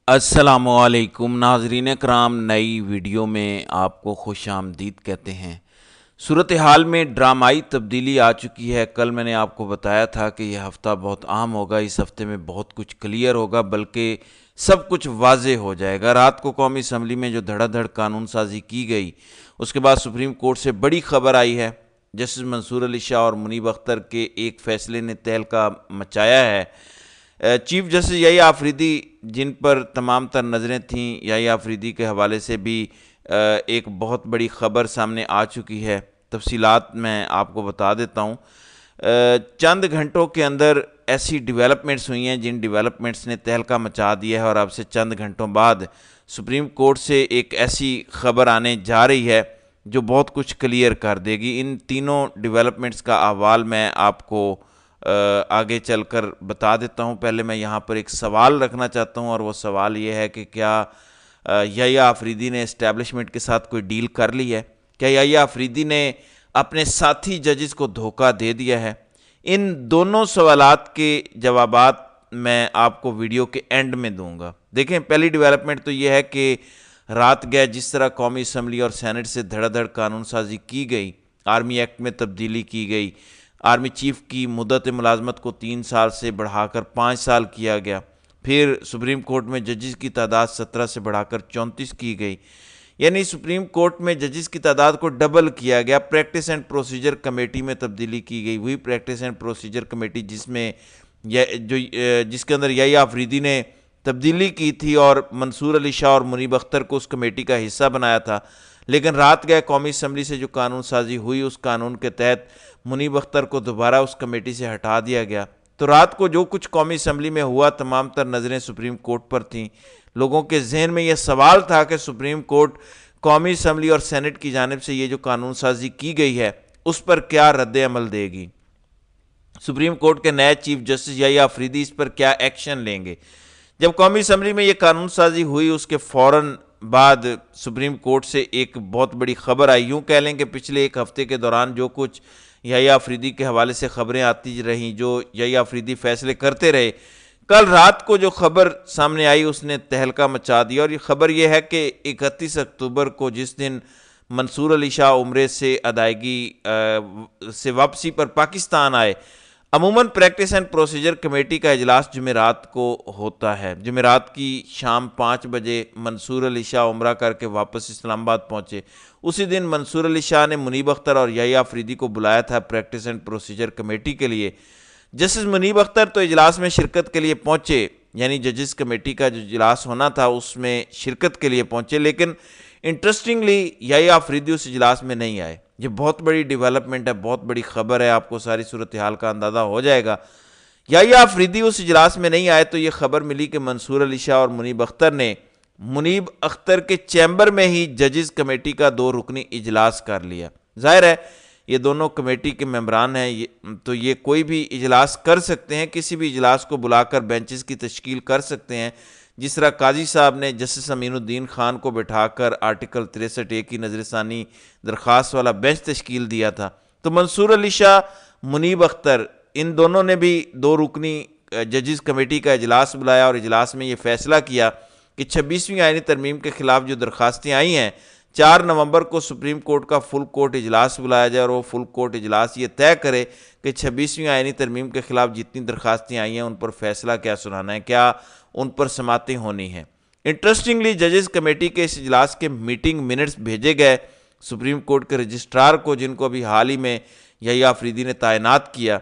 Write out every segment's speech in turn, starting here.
السلام علیکم ناظرین کرام، نئی ویڈیو میں آپ کو خوش آمدید کہتے ہیں۔ صورتحال میں ڈرامائی تبدیلی آ چکی ہے۔ کل میں نے آپ کو بتایا تھا کہ یہ ہفتہ بہت اہم ہوگا، اس ہفتے میں بہت کچھ کلیئر ہوگا، بلکہ سب کچھ واضح ہو جائے گا۔ رات کو قومی اسمبلی میں جو دھڑا دھڑ قانون سازی کی گئی، اس کے بعد سپریم کورٹ سے بڑی خبر آئی ہے۔ جسٹس منصور علی شاہ اور منیب اختر کے ایک فیصلے نے تہلکہ مچایا ہے۔ چیف جسٹس یحییٰ آفریدی، جن پر تمام تر نظریں تھیں، یحییٰ آفریدی کے حوالے سے بھی ایک بہت بڑی خبر سامنے آ چکی ہے۔ تفصیلات میں آپ کو بتا دیتا ہوں۔ چند گھنٹوں کے اندر ایسی ڈیولپمنٹس ہوئی ہیں جن ڈیولپمنٹس نے تہلکہ مچا دیا ہے، اور اب سے چند گھنٹوں بعد سپریم کورٹ سے ایک ایسی خبر آنے جا رہی ہے جو بہت کچھ کلیئر کر دے گی۔ ان تینوں ڈیولپمنٹس کا احوال میں آپ کو آگے چل کر بتا دیتا ہوں۔ پہلے میں یہاں پر ایک سوال رکھنا چاہتا ہوں، اور وہ سوال یہ ہے کہ کیا یحییٰ آفریدی نے اسٹیبلشمنٹ کے ساتھ کوئی ڈیل کر لی ہے؟ کیا یحییٰ آفریدی نے اپنے ساتھی ججز کو دھوکہ دے دیا ہے؟ ان دونوں سوالات کے جوابات میں آپ کو ویڈیو کے اینڈ میں دوں گا۔ دیکھیں، پہلی ڈیولپمنٹ تو یہ ہے کہ رات گئے جس طرح قومی اسمبلی اور سینٹ سے دھڑا دھڑ قانون سازی کی گئی، آرمی ایکٹ میں تبدیلی کی گئی، آرمی چیف کی مدت ملازمت کو 3 سال سے بڑھا کر 5 سال کیا گیا، پھر سپریم کورٹ میں ججز کی تعداد 17 سے بڑھا کر 34 کی گئی، یعنی سپریم کورٹ میں ججز کی تعداد کو ڈبل کیا گیا۔ پریکٹس اینڈ پروسیجر کمیٹی میں تبدیلی کی گئی، وہی پریکٹس اینڈ پروسیجر کمیٹی جس کے اندر یحییٰ آفریدی نے تبدیلی کی تھی اور منصور علی شاہ اور منیب اختر کو اس کمیٹی کا حصہ بنایا تھا۔ لیکن رات گئے قومی اسمبلی سے جو قانون سازی ہوئی، اس قانون کے تحت منیب اختر کو دوبارہ اس کمیٹی سے ہٹا دیا گیا۔ تو رات کو جو کچھ قومی اسمبلی میں ہوا، تمام تر نظریں سپریم کورٹ پر تھیں۔ لوگوں کے ذہن میں یہ سوال تھا کہ سپریم کورٹ قومی اسمبلی اور سینٹ کی جانب سے یہ جو قانون سازی کی گئی ہے اس پر کیا رد عمل دے گی؟ سپریم کورٹ کے نئے چیف جسٹس یحییٰ آفریدی اس پر کیا ایکشن لیں گے؟ جب قومی اسمبلی میں یہ قانون سازی ہوئی، اس کے فوراً بعد سپریم کورٹ سے ایک بہت بڑی خبر آئی۔ یوں کہہ لیں کہ پچھلے ایک ہفتے کے دوران جو کچھ یحییٰ آفریدی کے حوالے سے خبریں آتی رہیں، جو یحییٰ آفریدی فیصلے کرتے رہے، کل رات کو جو خبر سامنے آئی اس نے تہلکہ مچا دیا۔ اور یہ خبر یہ ہے کہ 31 اکتوبر کو، جس دن منصور علی شاہ عمرے سے ادائیگی سے واپسی پر پاکستان آئے، عموماً پریکٹس اینڈ پروسیجر کمیٹی کا اجلاس جمعرات کو ہوتا ہے۔ جمعرات کی شام 5 بجے منصور علی شاہ عمرہ کر کے واپس اسلام آباد پہنچے۔ اسی دن منصور علی شاہ نے منیب اختر اور یحییٰ آفریدی کو بلایا تھا پریکٹس اینڈ پروسیجر کمیٹی کے لیے۔ جسٹس منیب اختر تو اجلاس میں شرکت کے لیے پہنچے، یعنی ججز کمیٹی کا جو اجلاس ہونا تھا اس میں شرکت کے لیے پہنچے، لیکن انٹرسٹنگلی یحییٰ آفریدی اس اجلاس میں نہیں آئے۔ یہ بہت بڑی ڈیولپمنٹ ہے، بہت بڑی خبر ہے، آپ کو ساری صورتحال کا اندازہ ہو جائے گا۔ یحییٰ آفریدی اس اجلاس میں نہیں آئے تو یہ خبر ملی کہ منصور علی شاہ اور منیب اختر نے منیب اختر کے چیمبر میں ہی ججز کمیٹی کا 2 رکنی اجلاس کر لیا۔ ظاہر ہے یہ دونوں کمیٹی کے ممبران ہیں، تو یہ کوئی بھی اجلاس کر سکتے ہیں، کسی بھی اجلاس کو بلا کر بینچز کی تشکیل کر سکتے ہیں، جس طرح قاضی صاحب نے جسٹس امین الدین خان کو بٹھا کر آرٹیکل 63(a) کی نظر ثانی درخواست والا بینچ تشکیل دیا تھا۔ تو منصور علی شاہ، منیب اختر، ان دونوں نے بھی 2 رکنی ججز کمیٹی کا اجلاس بلایا، اور اجلاس میں یہ فیصلہ کیا کہ 26ویں آئینی ترمیم کے خلاف جو درخواستیں آئی ہیں، 4 نومبر کو سپریم کورٹ کا فل کورٹ اجلاس بلایا جائے، اور وہ فل کورٹ اجلاس یہ طے کرے کہ 26ویں آئینی ترمیم کے خلاف جتنی درخواستیں آئی ہیں ان پر فیصلہ کیا سنانا ہے، کیا ان پر سماعتیں ہونی ہیں۔ انٹرسٹنگلی ججز کمیٹی کے اس اجلاس کے میٹنگ منٹس بھیجے گئے سپریم کورٹ کے رجسٹرار کو، جن کو ابھی حال ہی میں یحییٰ آفریدی نے تعینات کیا۔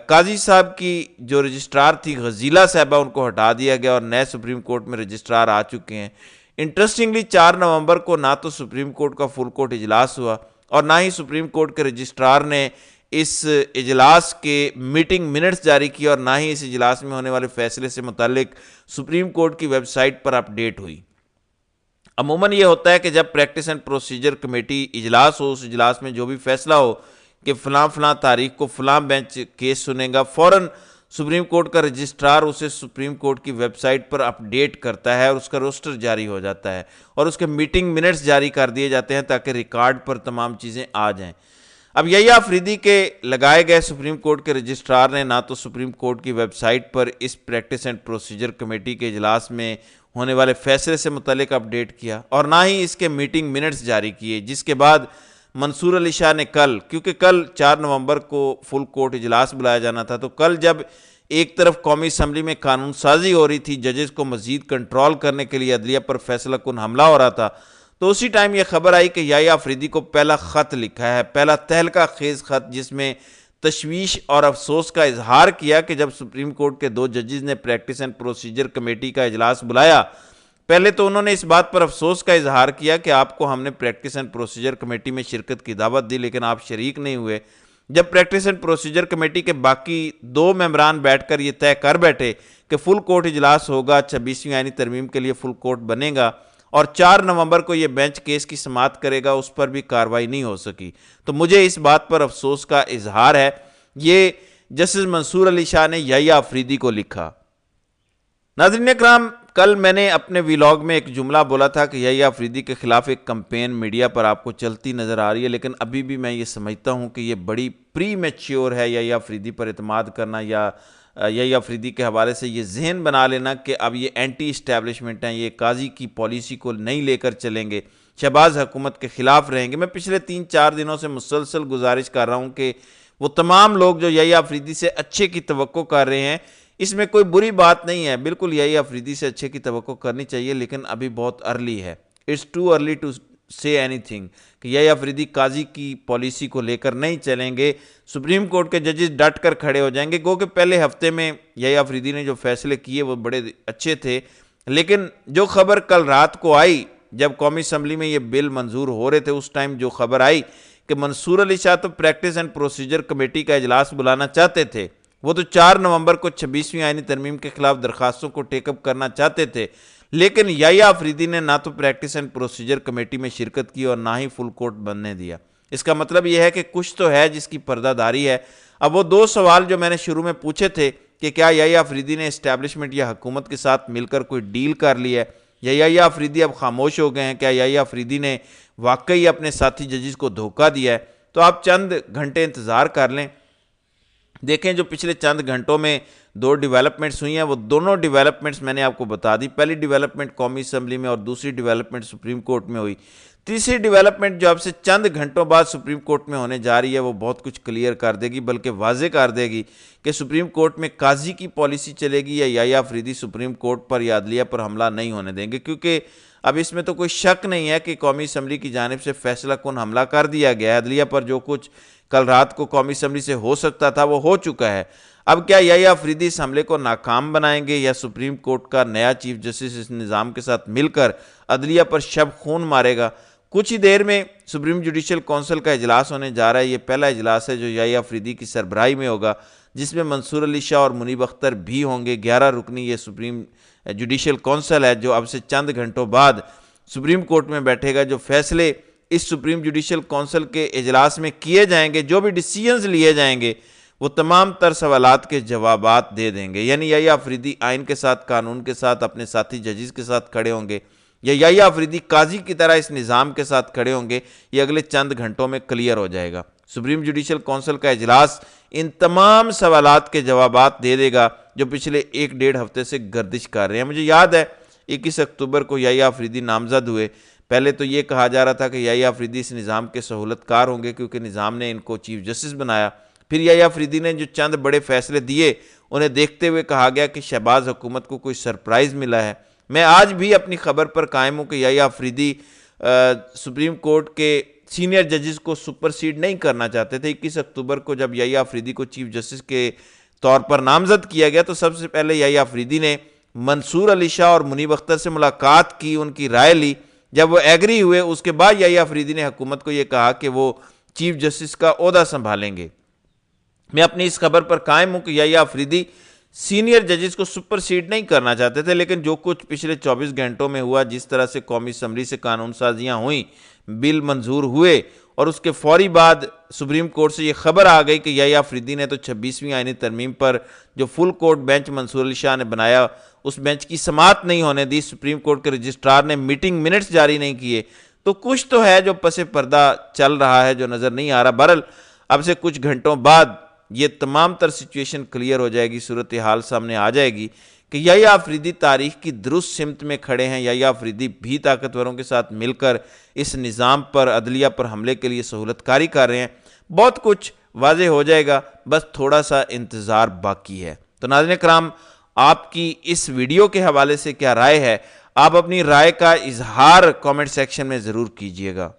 قاضی صاحب کی جو رجسٹرار تھی غزیلہ صاحبہ، ان کو ہٹا دیا گیا اور نئے سپریم کورٹ میں رجسٹرار آ چکے ہیں۔ انٹرسٹنگلی 4 نومبر کو نہ تو سپریم کورٹ کا فل کورٹ اجلاس ہوا، اور نہ ہی سپریم کورٹ کے رجسٹرار نے اس اجلاس کے میٹنگ منٹس جاری کیا، اور نہ ہی اس اجلاس میں ہونے والے فیصلے سے متعلق سپریم کورٹ کی ویب سائٹ پر اپڈیٹ ہوئی۔ عموماً یہ ہوتا ہے کہ جب پریکٹس اینڈ پروسیجر کمیٹی اجلاس ہو، اس اجلاس میں جو بھی فیصلہ ہو کہ فلاں فلاں تاریخ کو فلاں بینچ کیس سنے گا، فوراً سپریم کورٹ کا رجسٹرار اسے سپریم کورٹ کی ویب سائٹ پر اپڈیٹ کرتا ہے، اور اس کا روسٹر جاری ہو جاتا ہے، اور اس کے میٹنگ منٹس جاری کر دیے جاتے ہیں تاکہ ریکارڈ پر تمام چیزیں آ جائیں۔ اب یحییٰ آفریدی کے لگائے گئے سپریم کورٹ کے رجسٹرار نے نہ تو سپریم کورٹ کی ویب سائٹ پر اس پریکٹس اینڈ پروسیجر کمیٹی کے اجلاس میں ہونے والے فیصلے سے متعلق اپڈیٹ کیا اور نہ ہی اس کے میٹنگ منٹس جاری کیے، جس کے بعد منصور علی شاہ نے کیونکہ کل 4 نومبر کو فل کورٹ اجلاس بلایا جانا تھا، تو کل جب ایک طرف قومی اسمبلی میں قانون سازی ہو رہی تھی، ججز کو مزید کنٹرول کرنے کے لیے عدلیہ پر فیصلہ کن حملہ ہو رہا تھا، تو اسی ٹائم یہ خبر آئی کہ یحییٰ آفریدی کو پہلا خط لکھا ہے، پہلا تہلکہ خیز خط، جس میں تشویش اور افسوس کا اظہار کیا کہ جب سپریم کورٹ کے 2 ججز نے پریکٹس اینڈ پروسیجر کمیٹی کا اجلاس بلایا، پہلے تو انہوں نے اس بات پر افسوس کا اظہار کیا کہ آپ کو ہم نے پریکٹس اینڈ پروسیجر کمیٹی میں شرکت کی دعوت دی لیکن آپ شریک نہیں ہوئے۔ جب پریکٹس اینڈ پروسیجر کمیٹی کے باقی 2 ممبران بیٹھ کر یہ طے کر بیٹھے کہ فل کورٹ اجلاس ہوگا، 26ویں آئینی ترمیم کے لیے فل کورٹ بنے گا اور 4 نومبر کو یہ بینچ کیس کی سماعت کرے گا، اس پر بھی کارروائی نہیں ہو سکی، تو مجھے اس بات پر افسوس کا اظہار ہے۔ یہ جسٹس منصور علی شاہ نے یحییٰ آفریدی کو لکھا۔ ناظرین اکرام، کل میں نے اپنے ویلاگ میں ایک جملہ بولا تھا کہ یحییٰ آفریدی کے خلاف ایک کمپین میڈیا پر آپ کو چلتی نظر آ رہی ہے، لیکن ابھی بھی میں یہ سمجھتا ہوں کہ یہ بڑی پری میچیور ہے یحییٰ آفریدی پر اعتماد کرنا، یا یحییٰ آفریدی کے حوالے سے یہ ذہن بنا لینا کہ اب یہ اینٹی اسٹیبلشمنٹ ہیں، یہ قاضی کی پالیسی کو نہیں لے کر چلیں گے، شہباز حکومت کے خلاف رہیں گے۔ میں پچھلے 3-4 دنوں سے مسلسل گزارش کر رہا ہوں کہ وہ تمام لوگ جو یحییٰ آفریدی سے اچھے کی توقع کر رہے ہیں، اس میں کوئی بری بات نہیں ہے، بالکل یحییٰ آفریدی سے اچھے کی توقع کرنی چاہیے، لیکن ابھی بہت ارلی ہے، اٹس ٹو ارلی ٹو سے اینی تھنگ، کہ یحییٰ آفریدی قاضی کی پالیسی کو لے کر نہیں چلیں گے، سپریم کورٹ کے ججز ڈٹ کر کھڑے ہو جائیں گے۔ گو کہ پہلے ہفتے میں یحییٰ آفریدی نے جو فیصلے کیے وہ بڑے اچھے تھے، لیکن جو خبر کل رات کو آئی جب قومی اسمبلی میں یہ بل منظور ہو رہے تھے، اس ٹائم جو خبر آئی کہ منصور علی شاہ تو پریکٹس اینڈ پروسیجر کمیٹی کا اجلاس بلانا چاہتے تھے، وہ تو 4 نومبر کو 26ویں آئینی ترمیم کے خلاف درخواستوں کو ٹیک اپ کرنا چاہتے تھے، لیکن یحییٰ آفریدی نے نہ تو پریکٹس اینڈ پروسیجر کمیٹی میں شرکت کی اور نہ ہی فل کورٹ بننے دیا۔ اس کا مطلب یہ ہے کہ کچھ تو ہے جس کی پردہ داری ہے۔ اب وہ 2 سوال جو میں نے شروع میں پوچھے تھے کہ کیا یحییٰ آفریدی نے اسٹیبلشمنٹ یا حکومت کے ساتھ مل کر کوئی ڈیل کر لی ہے، یا یحییٰ آفریدی اب خاموش ہو گئے ہیں، کیا یحییٰ آفریدی نے واقعی اپنے ساتھی ججز کو دھوکہ دیا ہے، تو آپ چند گھنٹے انتظار کر لیں، دیکھیں جو پچھلے چند گھنٹوں میں 2 ڈیولپمنٹس ہوئی ہیں، وہ دونوں ڈیولپمنٹس میں نے آپ کو بتا دی۔ پہلی ڈیولپمنٹ قومی اسمبلی میں اور دوسری ڈیولپمنٹ سپریم کورٹ میں ہوئی۔ تیسری ڈیولپمنٹ جو اب سے چند گھنٹوں بعد سپریم کورٹ میں ہونے جا رہی ہے، وہ بہت کچھ کلیئر کر دے گی، بلکہ واضح کر دے گی کہ سپریم کورٹ میں قاضی کی پالیسی چلے گی یا یحییٰ آفریدی سپریم کورٹ پر یا عدلیہ پر حملہ نہیں ہونے دیں گے، کیونکہ اب اس میں تو کوئی شک نہیں ہے کہ قومی اسمبلی کی جانب سے فیصلہ کن حملہ کر دیا گیا ہے، عدلیہ پر جو کچھ کل رات کو قومی اسمبلی سے ہو سکتا تھا وہ ہو چکا ہے۔ اب کیا یحییٰ آفریدی اس حملے کو ناکام بنائیں گے یا سپریم کورٹ کا نیا چیف جسٹس اس نظام کے ساتھ مل کر عدلیہ پر شب خون مارے گا؟ کچھ ہی دیر میں سپریم جوڈیشل کونسل کا اجلاس ہونے جا رہا ہے۔ یہ پہلا اجلاس ہے جو یحییٰ آفریدی کی سربراہی میں ہوگا، جس میں منصور علی شاہ اور منیب اختر بھی ہوں گے۔ 11 رکنی یہ سپریم جوڈیشل کونسل ہے جو اب سے چند گھنٹوں بعد سپریم کورٹ میں بیٹھے گا۔ جو فیصلے اس سپریم جوڈیشل کونسل کے اجلاس میں کیے جائیں گے، جو بھی ڈیسیژنز لیے جائیں گے، وہ تمام تر سوالات کے جوابات دے دیں گے۔ یعنی یحییٰ آفریدی آئین کے ساتھ، قانون کے ساتھ، اپنے ساتھی ججز کے ساتھ کھڑے ہوں گے، یا یحییٰ آفریدی قاضی کی طرح اس نظام کے ساتھ کھڑے ہوں گے، یہ اگلے چند گھنٹوں میں کلیئر ہو جائے گا۔ سپریم جوڈیشل کونسل کا اجلاس ان تمام سوالات کے جوابات دے دے گا جو پچھلے 1-1.5 ہفتے سے گردش کر رہے ہیں۔ مجھے یاد ہے 21 اکتوبر کو یحییٰ آفریدی نامزد ہوئے، پہلے تو یہ کہا جا رہا تھا کہ یحییٰ آفریدی اس نظام کے سہولت کار ہوں گے کیونکہ نظام نے ان کو چیف جسٹس بنایا۔ پھر یحییٰ آفریدی نے جو چند بڑے فیصلے دیے انہیں دیکھتے ہوئے کہا گیا کہ شہباز حکومت کو کوئی سرپرائز ملا ہے۔ میں آج بھی اپنی خبر پر قائم ہوں کہ یحییٰ آفریدی سپریم کورٹ کے سینئر ججز کو سپرسیڈ نہیں کرنا چاہتے تھے۔ 21 اکتوبر کو جب یحییٰ آفریدی کو چیف جسٹس کے طور پر نامزد کیا گیا تو سب سے پہلے یحییٰ آفریدی نے منصور علی شاہ اور منیب اختر سے ملاقات کی، ان کی رائے لی۔ جب وہ ایگری ہوئے اس کے بعد یحییٰ آفریدی نے حکومت کو یہ کہا کہ وہ چیف جسٹس کا عہدہ سنبھالیں گے۔ میں اپنی اس خبر پر قائم ہوں کہ یحییٰ آفریدی سینئر ججز کو سپرسیڈ نہیں کرنا چاہتے تھے، لیکن جو کچھ پچھلے 24 گھنٹوں میں ہوا، جس طرح سے قومی اسمبلی سے قانون سازیاں ہوئیں، بل منظور ہوئے اور اس کے فوری بعد سپریم کورٹ سے یہ خبر آ گئی کہ یحییٰ آفریدی نے تو 26ویں آئینی ترمیم پر جو فل کورٹ بینچ منصور علی شاہ نے بنایا اس بینچ کی سماعت نہیں ہونے دی، سپریم کورٹ کے رجسٹرار نے میٹنگ منٹس جاری نہیں کیے، تو کچھ تو ہے جو پس پردہ چل رہا ہے جو نظر نہیں آ رہا۔ بہرحال اب سے کچھ گھنٹوں بعد یہ تمام تر سچویشن کلیئر ہو جائے گی، صورتحال سامنے آ جائے گی کہ یحییٰ آفریدی تاریخ کی درست سمت میں کھڑے ہیں. یحییٰ آفریدی بھی طاقتوروں کے ساتھ مل کر اس نظام پر، عدلیہ پر حملے کے لیے سہولت کاری کر رہے ہیں. بہت کچھ واضح ہو جائے گا، بس تھوڑا سا انتظار باقی ہے. تو ناظرین کرام، آپ کی اس ویڈیو کے حوالے سے کیا رائے ہے؟ آپ اپنی رائے کا اظہار کامنٹ سیکشن میں ضرور کیجئے گا.